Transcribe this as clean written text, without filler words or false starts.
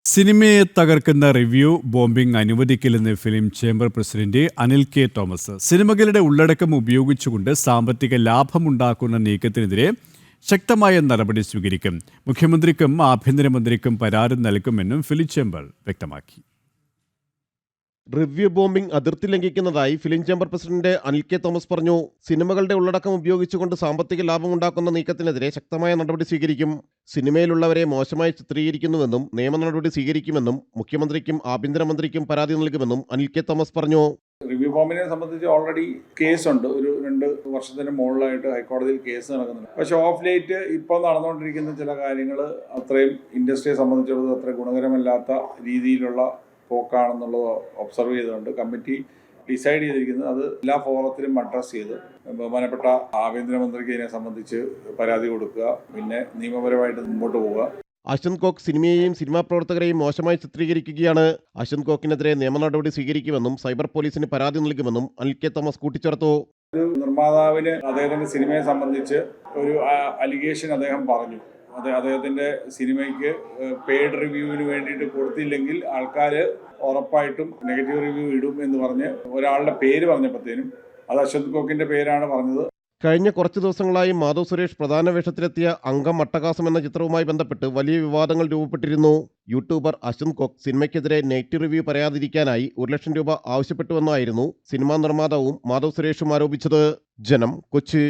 സിനിമയെ തകർക്കുന്ന review bombing അനുവദിക്കില്ലെന്ന് film chamber president Anil K Thomas. സിനിമകളുടെ ഉള്ളടക്കം ഉപയോഗിച്ചുകൊണ്ട് സാമ്പത്തിക ലാഭമുണ്ടാക്കുന്ന നീക്കത്തിനെതിരെ ശക്തമായ നടപടി സ്വീകരിക്കും. മുഖ്യമന്ത്രിക്കും ആഭ്യന്തരമന്ത്രിക്കും പരാതി നൽകുമെന്നും ഫിലിം ചേംബർ വ്യക്തമാക്കി. റിവ്യൂ ബോംബിംഗ് അതിർത്തി ലംഘിക്കുന്നതായി film chamber president Anil K Thomas പറഞ്ഞു. സിനിമകളുടെ ഉള്ളടക്കം ഉപയോഗിച്ചുകൊണ്ട് സാമ്പത്തിക ലാഭമുണ്ടാക്കുന്ന നീക്കത്തിനെതിരെ ശക്തമായ നടപടി സ്വീകരിക്കും. സിനിമയിലുള്ളവരെ മോശമായി ചിത്രീകരിക്കുന്നുവെന്നും നിയമ നടപടി സ്വീകരിക്കുമെന്നും മുഖ്യമന്ത്രിക്കും ആഭ്യന്തരമന്ത്രിക്കും പരാതി നൽകുമെന്നും അനിൽ കെ തോമസ് പറഞ്ഞു. റിവ്യൂ ബോംബിനെ സംബന്ധിച്ച് ഓൾറെഡി കേസുണ്ട്. ഒരു 2 വർഷത്തിന് മുകളിലായിട്ട് ഹൈക്കോടതിയിൽ കേസ് നടക്കുന്നുണ്ട്. പക്ഷെ ഓഫ് ലേറ്റ് ഇപ്പോൾ നടന്നുകൊണ്ടിരിക്കുന്ന ചില കാര്യങ്ങൾ അത്രയും ഇൻഡസ്ട്രിയെ സംബന്ധിച്ചിടത്തോളം അത്ര ഗുണകരമല്ലാത്ത രീതിയിലുള്ള പോക്കാണെന്നുള്ളത് ഒബ്സർവ് ചെയ്തുകൊണ്ട് കമ്മിറ്റി ഡിസൈഡ് ചെയ്തിരിക്കുന്നത് അത് എല്ലാ ഫോറത്തിലും അഡ്രസ് ചെയ്ത് ബഹുമാനപ്പെട്ട ആഭ്യന്തരമന്ത്രിക്ക് ഇതിനെ സംബന്ധിച്ച് പരാതി കൊടുക്കുക, പിന്നെ നിയമപരമായിട്ട് മുമ്പോട്ട് പോവുക. അശ്വന്ത് കോക്ക് സിനിമയെയും സിനിമാ പ്രവർത്തകരെയും മോശമായി ചിത്രീകരിക്കുകയാണ്. അശ്വന്ത് കോക്കിനെതിരെ നിയമ നടപടി സ്വീകരിക്കുമെന്നും സൈബർ പോലീസിന് പരാതി നൽകുമെന്നും അനിൽ കെ തോമസ് കൂട്ടിച്ചേർത്തു. ഒരു നിർമ്മാതാവിന് അദ്ദേഹത്തിന്റെ സിനിമയെ സംബന്ധിച്ച് ഒരു അലിഗേഷൻ അദ്ദേഹം പറഞ്ഞു. അദ്ദേഹത്തിന്റെ സിനിമയ്ക്ക് പെയ്ഡ് റിവ്യൂവിന് വേണ്ടിയിട്ട് കൊടുത്തില്ലെങ്കിൽ ആൾക്കാർ ഉറപ്പായിട്ടും നെഗറ്റീവ് റിവ്യൂ ഇടും എന്ന് പറഞ്ഞ് ഒരാളുടെ പേര് പറഞ്ഞപ്പോഴത്തേനും അത് അശ്വന്ത് കോക്കിന്റെ പേരാണ് പറഞ്ഞത്. കഴിഞ്ഞ കുറച്ചു ദിവസങ്ങളായി മാധവ് സുരേഷ് പ്രധാന വേഷത്തിലെത്തിയ അംഗം അട്ടഹാസം എന്ന ചിത്രവുമായി ബന്ധപ്പെട്ട് വലിയ വിവാദങ്ങൾ രൂപപ്പെട്ടിരുന്നു. യൂട്യൂബർ അശ്വന്ത് കോക്ക് സിനിമയ്ക്കെതിരെ നെഗറ്റീവ് റിവ്യൂ പറയാതിരിക്കാനായി 1 ലക്ഷം രൂപ ആവശ്യപ്പെട്ടുവെന്നായിരുന്നു സിനിമാ നിർമ്മാതാവും മാധവ് സുരേഷും ആരോപിച്ചത്. ജനം, കൊച്ചി.